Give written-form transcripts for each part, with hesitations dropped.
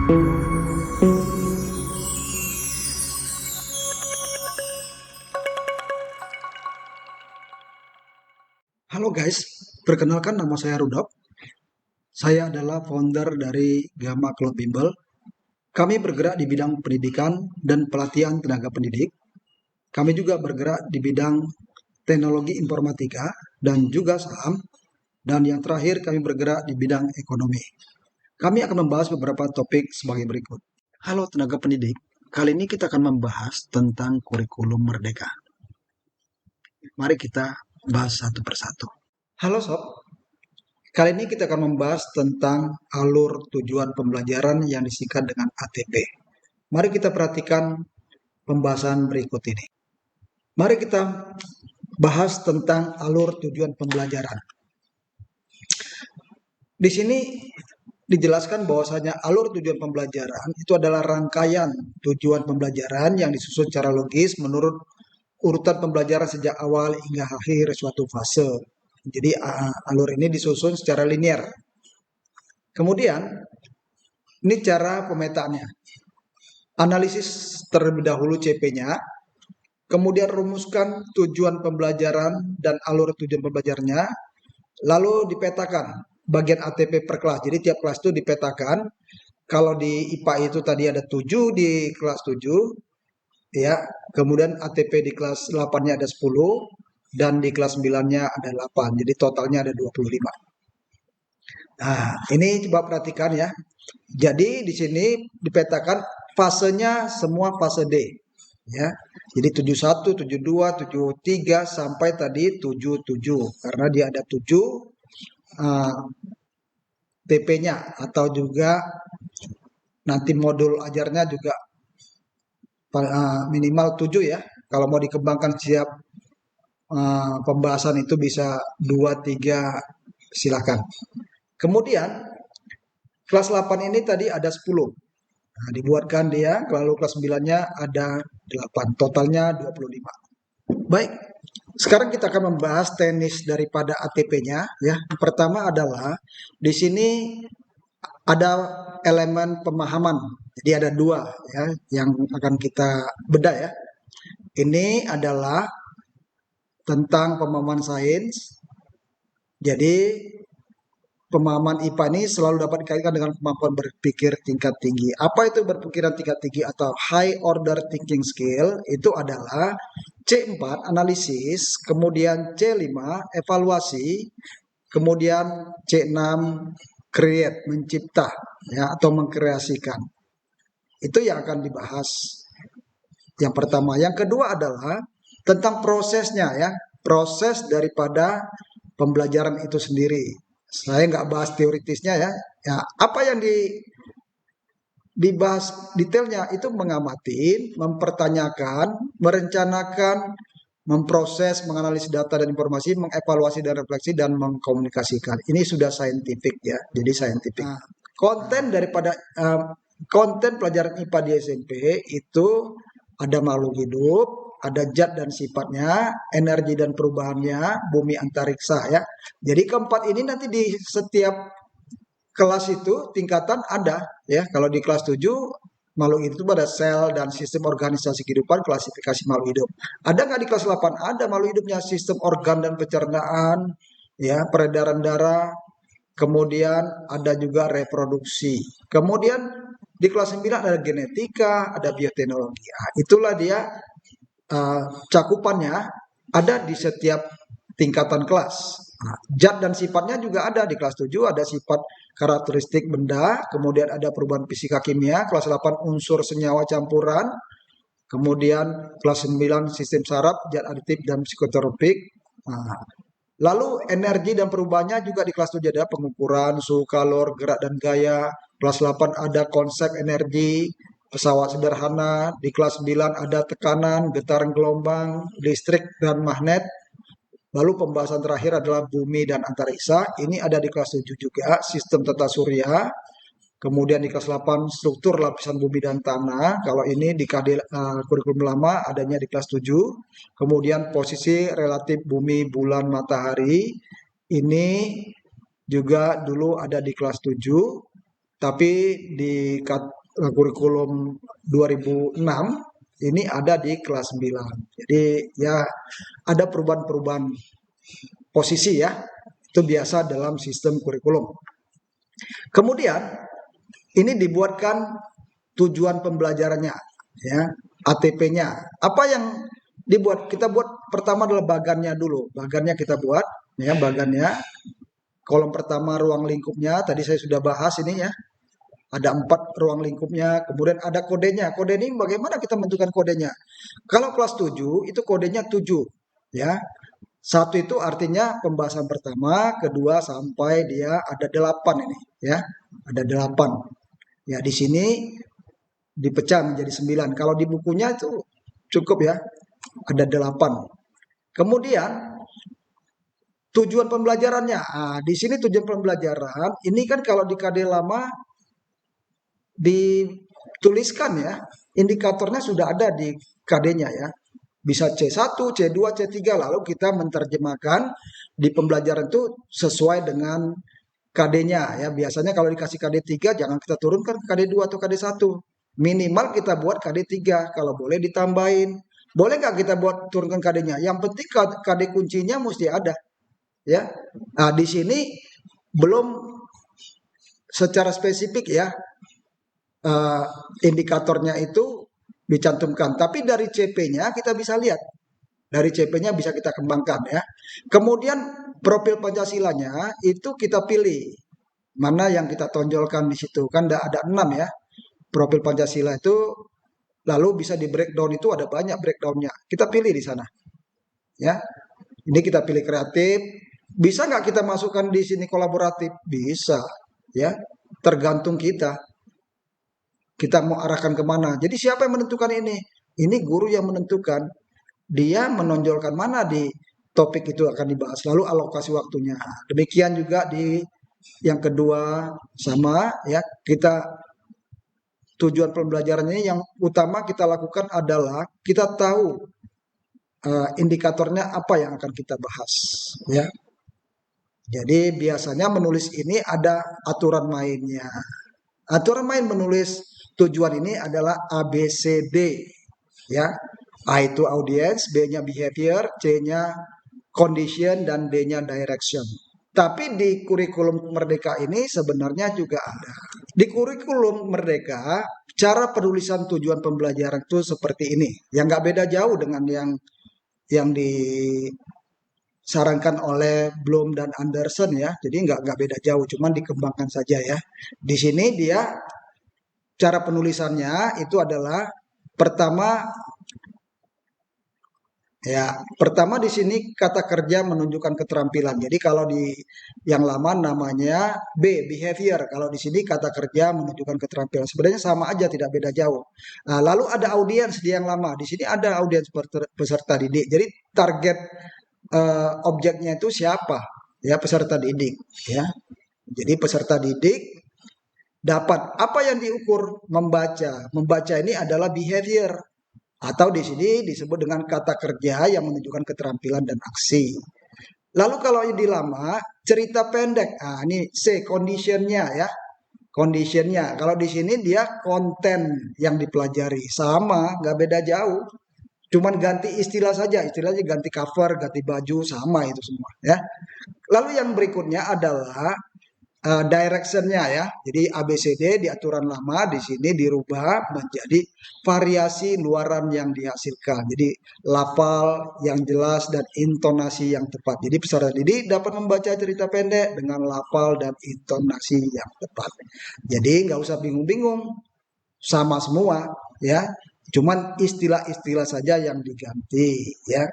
Halo guys, perkenalkan nama saya Rudolf. Saya adalah founder dari Gamma Club Bimbel. Kami bergerak di bidang pendidikan dan pelatihan tenaga pendidik. Kami juga bergerak di bidang teknologi informatika dan juga saham. Dan yang terakhir kami bergerak di bidang ekonomi. Kami akan membahas beberapa topik sebagai berikut. Halo tenaga pendidik, kali ini kita akan membahas tentang kurikulum merdeka. Mari kita bahas satu persatu. Halo sob, kali ini kita akan membahas tentang alur tujuan pembelajaran yang disingkat dengan ATP. Mari kita perhatikan pembahasan berikut ini. Mari kita bahas tentang alur tujuan pembelajaran. Di sini dijelaskan bahwasanya alur tujuan pembelajaran itu adalah rangkaian tujuan pembelajaran yang disusun secara logis menurut urutan pembelajaran sejak awal hingga akhir suatu fase. Jadi alur ini disusun secara linear. Kemudian ini cara pemetaannya. Analisis terlebih dahulu CP-nya, kemudian rumuskan tujuan pembelajaran dan alur tujuan pembelajarannya, lalu dipetakan bagian ATP per kelas. Jadi tiap kelas itu dipetakan. Kalau di IPA itu tadi ada 7 di kelas 7, ya. Kemudian ATP di kelas 8-nya ada 10 dan di kelas 9-nya ada 8. Jadi totalnya ada 25. Nah, ini coba perhatikan ya. Jadi di sini dipetakan fasenya semua fase D, ya. Jadi 71, 72, 73 sampai tadi 77 karena dia ada 7 TP-nya atau juga nanti modul ajarnya juga minimal 7 ya. Kalau mau dikembangkan siap pembahasan itu bisa 2, 3 silakan. Kemudian kelas 8 ini tadi ada 10. Nah, dibuatkan dia, lalu kelas 9-nya ada 8, totalnya 25. Baik, sekarang kita akan membahas teknis daripada ATP-nya ya. Pertama adalah di sini ada elemen pemahaman. Jadi ada 2 ya yang akan kita bedah ya. Ini adalah tentang pemahaman sains. Jadi pemahaman IPA ini selalu dapat dikaitkan dengan kemampuan berpikir tingkat tinggi. Apa itu berpikiran tingkat tinggi atau high order thinking skill? Itu adalah C4 analisis, kemudian C5 evaluasi, kemudian C6 create mencipta ya atau mengkreasikan. Itu yang akan dibahas. Yang pertama, yang kedua adalah tentang prosesnya ya, proses daripada pembelajaran itu sendiri. Saya nggak bahas teoritisnya ya. Ya, apa yang dibahas detailnya itu mengamati, mempertanyakan, merencanakan, memproses, menganalisis data dan informasi, mengevaluasi dan refleksi dan mengkomunikasikan. Ini sudah saintifik ya. Jadi saintifik. Nah, konten daripada konten pelajaran IPA di SMP itu ada makhluk hidup, ada zat dan sifatnya, energi dan perubahannya, bumi antariksa ya. Jadi keempat ini nanti di setiap kelas itu tingkatan ada ya. Kalau di kelas 7 makhluk hidup itu pada sel dan sistem organisasi kehidupan, klasifikasi makhluk hidup. Ada nggak di kelas 8? Ada makhluk hidupnya, sistem organ dan pencernaan, ya, peredaran darah, kemudian ada juga reproduksi. Kemudian di kelas 9 ada genetika, ada bioteknologi. Nah, itulah dia cakupannya ada di setiap tingkatan kelas. Nah, zat dan sifatnya juga ada di kelas 7, ada sifat karakteristik benda, kemudian ada perubahan fisika kimia, kelas 8 unsur senyawa campuran, kemudian kelas 9 sistem saraf, zat aditif dan psikotropik. Nah, lalu energi dan perubahannya juga di kelas 7 ada pengukuran, suhu kalor, gerak dan gaya. Kelas 8 ada konsep energi, pesawat sederhana. Di kelas 9 ada tekanan, getaran gelombang, listrik dan magnet. Lalu pembahasan terakhir adalah bumi dan antariksa. Ini ada di kelas 7 juga, sistem tata surya. Kemudian di kelas 8 struktur lapisan bumi dan tanah. Kalau ini di kurikulum lama adanya di kelas 7. Kemudian posisi relatif bumi, bulan, matahari. Ini juga dulu ada di kelas 7. Tapi di kurikulum 2006 ini ada di kelas 9. Jadi ya ada perubahan-perubahan posisi ya. Itu biasa dalam sistem kurikulum. Kemudian ini dibuatkan tujuan pembelajarannya ya, ATP-nya. Apa yang dibuat? Kita buat pertama adalah bagannya dulu. Bagannya kita buat ya, bagannya. Kolom pertama ruang lingkupnya, tadi saya sudah bahas ini ya. Ada 4 ruang lingkupnya, kemudian ada kodenya. Kode ini bagaimana kita menentukan kodenya? Kalau kelas 7 itu kodenya 7 ya. Satu itu artinya pembahasan pertama, kedua sampai dia ada 8 ini ya. Ada 8. Ya di sini dipecah menjadi 9. Kalau di bukunya itu cukup ya. Ada 8. Kemudian tujuan pembelajarannya. Nah, di sini tujuan pembelajaran ini kan kalau di KD lama dituliskan ya, indikatornya sudah ada di KD-nya ya. Bisa C1, C2, C3, lalu kita menerjemahkan di pembelajaran itu sesuai dengan KD-nya ya. Biasanya kalau dikasih KD 3 jangan kita turunkan ke KD 2 atau KD 1. Minimal kita buat KD 3, kalau boleh ditambahin. Boleh nggak kita buat turunkan KD-nya? Yang penting KD kuncinya mesti ada ya. Nah, di sini belum secara spesifik ya, uh, indikatornya itu dicantumkan. Tapi dari CP-nya kita bisa lihat. Dari CP-nya bisa kita kembangkan ya. Kemudian profil Pancasilanya itu kita pilih. Mana yang kita tonjolkan di situ. Kan ada 6 ya. Profil Pancasila itu lalu bisa di breakdown, itu ada banyak breakdownnya. Kita pilih di sana. Ya. Ini kita pilih kreatif. Bisa nggak kita masukkan di sini kolaboratif? Bisa. Ya. Tergantung kita. Kita mau arahkan kemana. Jadi siapa yang menentukan ini? Ini guru yang menentukan. Dia menonjolkan mana di topik itu akan dibahas. Lalu alokasi waktunya. Demikian juga di yang kedua sama ya. Kita tujuan pembelajarannya yang utama kita lakukan adalah kita tahu indikatornya apa yang akan kita bahas ya. Jadi biasanya menulis ini ada aturan mainnya. Aturan main menulis tujuan ini adalah ABCD ya. A itu audience, B-nya behavior, C-nya condition, dan D-nya direction. Tapi di kurikulum Merdeka ini sebenarnya juga ada. Di kurikulum Merdeka, cara penulisan tujuan pembelajaran itu seperti ini. Yang nggak beda jauh dengan yang disarankan oleh Bloom dan Anderson ya. Jadi nggak beda jauh, cuman dikembangkan saja ya. Di sini dia cara penulisannya itu adalah pertama ya, pertama di sini kata kerja menunjukkan keterampilan. Jadi kalau di yang lama namanya B, behavior. Kalau di sini kata kerja menunjukkan keterampilan. Sebenarnya sama aja, tidak beda jauh. Nah, lalu ada audiens di yang lama. Di sini ada audiens peserta didik. Jadi target objeknya itu siapa? Ya, peserta didik. Ya, jadi peserta didik dapat apa yang diukur? Membaca. Membaca ini adalah behavior. Atau di sini disebut dengan kata kerja yang menunjukkan keterampilan dan aksi. Lalu kalau ini lama, cerita pendek. Nah, ini C, conditionnya ya. Conditionnya. Kalau di sini dia konten yang dipelajari. Sama, nggak beda jauh. Cuman ganti istilah saja. Istilahnya ganti cover, ganti baju, sama itu semua ya. Lalu yang berikutnya adalah directionnya ya. Jadi ABCD di aturan lama di sini dirubah menjadi variasi luaran yang dihasilkan. Jadi lafal yang jelas dan intonasi yang tepat. Jadi peserta didik dapat membaca cerita pendek dengan lafal dan intonasi yang tepat. Jadi nggak usah bingung-bingung, sama semua ya. Cuman istilah-istilah saja yang diganti ya.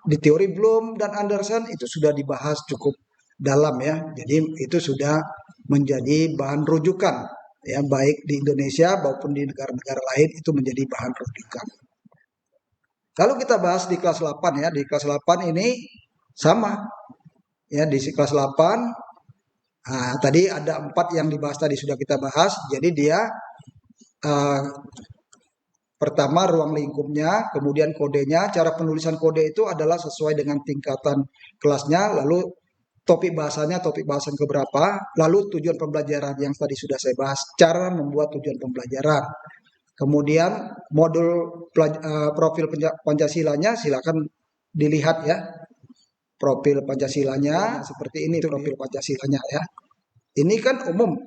Di teori Bloom dan Anderson itu sudah dibahas cukup dalam ya. Jadi itu sudah menjadi bahan rujukan ya, baik di Indonesia maupun di negara-negara lain itu menjadi bahan rujukan. Lalu kita bahas di kelas 8 ya. Di kelas 8 ini sama ya, di kelas 8 tadi ada 4 yang dibahas tadi sudah kita bahas. Jadi dia pertama ruang lingkupnya, kemudian kodenya. Cara penulisan kode itu adalah sesuai dengan tingkatan kelasnya. Lalu topik bahasanya, topik bahasan keberapa, lalu tujuan pembelajaran yang tadi sudah saya bahas, cara membuat tujuan pembelajaran. Kemudian modul profil Pancasilanya silakan dilihat ya. Profil Pancasilanya seperti ini profil Pancasilanya ya. Ini kan umum,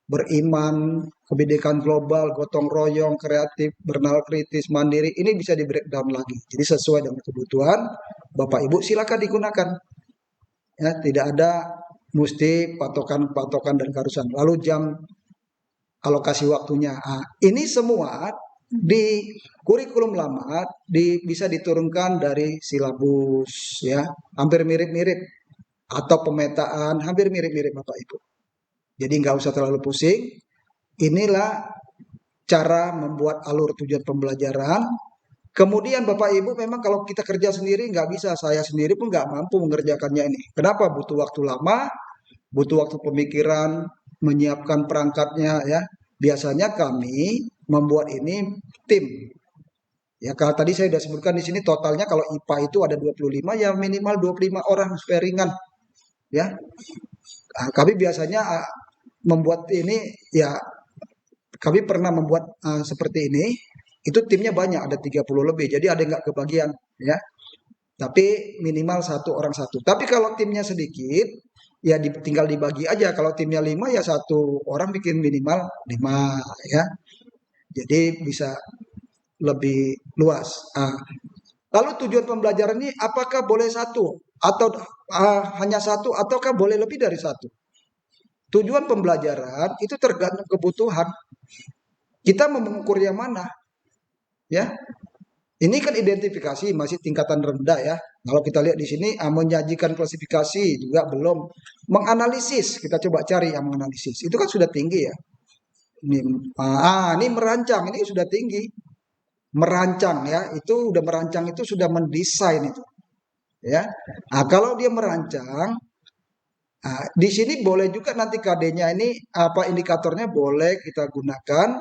beriman, kebinekaan global, gotong royong, kreatif, bernal kritis, mandiri. Ini bisa di breakdown lagi. Jadi sesuai dengan kebutuhan Bapak Ibu silakan digunakan. Ya, tidak ada mesti patokan-patokan dan keharusan. Lalu jam alokasi waktunya. Nah, ini semua di kurikulum lama bisa diturunkan dari silabus ya, hampir mirip-mirip, atau pemetaan hampir mirip-mirip Bapak Ibu. Jadi nggak usah terlalu pusing. Inilah cara membuat alur tujuan pembelajaran. Kemudian Bapak Ibu memang kalau kita kerja sendiri nggak bisa, saya sendiri pun nggak mampu mengerjakannya ini. Kenapa? Butuh waktu lama, butuh waktu pemikiran, menyiapkan perangkatnya ya. Biasanya kami membuat ini tim. Ya kalau tadi saya sudah sebutkan di sini totalnya kalau IPA itu ada 25 ya minimal 25 orang supaya ringan ya. Nah, kami biasanya membuat ini ya, kami pernah membuat seperti ini, itu timnya banyak, ada 30 lebih, jadi ada yang nggak kebagian ya. Tapi minimal satu orang satu. Tapi kalau timnya sedikit, ya tinggal dibagi aja. Kalau timnya 5 ya satu orang bikin minimal 5 ya. Jadi bisa lebih luas. Lalu tujuan pembelajaran ini apakah boleh satu atau hanya satu ataukah boleh lebih dari satu? Tujuan pembelajaran itu tergantung kebutuhan. Kita mau mengukur yang mana? Ya. Ini kan identifikasi masih tingkatan rendah ya. Kalau kita lihat di sini menyajikan klasifikasi juga belum. Menganalisis, kita coba cari yang menganalisis. Itu kan sudah tinggi ya. Ini merancang, ini sudah tinggi. Merancang ya, itu udah merancang itu sudah mendesain itu. Ya. Nah, kalau dia merancang, di sini boleh juga nanti KD-nya ini apa indikatornya boleh kita gunakan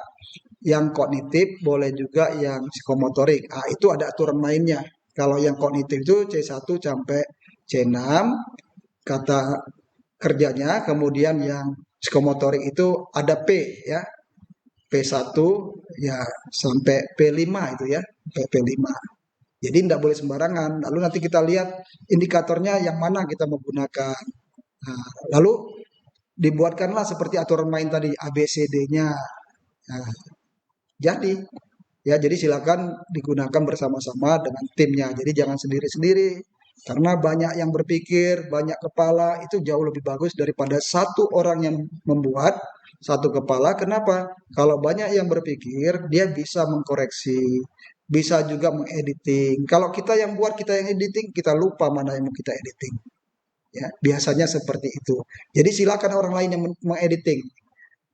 yang kognitif, boleh juga yang psikomotorik. Itu ada aturan mainnya. Kalau yang kognitif itu C1 sampai C6 kata kerjanya, kemudian yang psikomotorik itu ada P ya. P1 ya sampai P5 itu ya, P5. Jadi tidak boleh sembarangan. Lalu nanti kita lihat indikatornya yang mana kita menggunakan. Nah, lalu dibuatkanlah seperti aturan main tadi ABCD-nya. Nah, jadi silakan digunakan bersama-sama dengan timnya. Jadi jangan sendiri-sendiri. Karena banyak yang berpikir, banyak kepala itu jauh lebih bagus daripada satu orang yang membuat satu kepala. Kenapa? Kalau banyak yang berpikir, dia bisa mengkoreksi, bisa juga mengediting. Kalau kita yang buat, kita yang editing, kita lupa mana yang mau kita editing. Ya, biasanya seperti itu. Jadi silakan orang lain yang mengediting,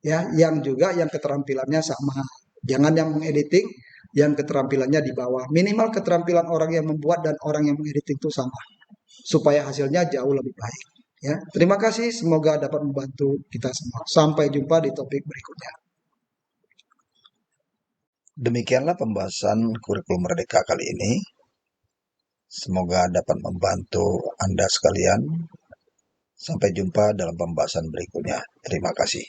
ya, yang juga yang keterampilannya sama. Jangan yang mengediting, yang keterampilannya di bawah. Minimal keterampilan orang yang membuat dan orang yang mengediting itu sama, supaya hasilnya jauh lebih baik. Ya, terima kasih. Semoga dapat membantu kita semua. Sampai jumpa di topik berikutnya. Demikianlah pembahasan kurikulum Merdeka kali ini. Semoga dapat membantu Anda sekalian. Sampai jumpa dalam pembahasan berikutnya. Terima kasih.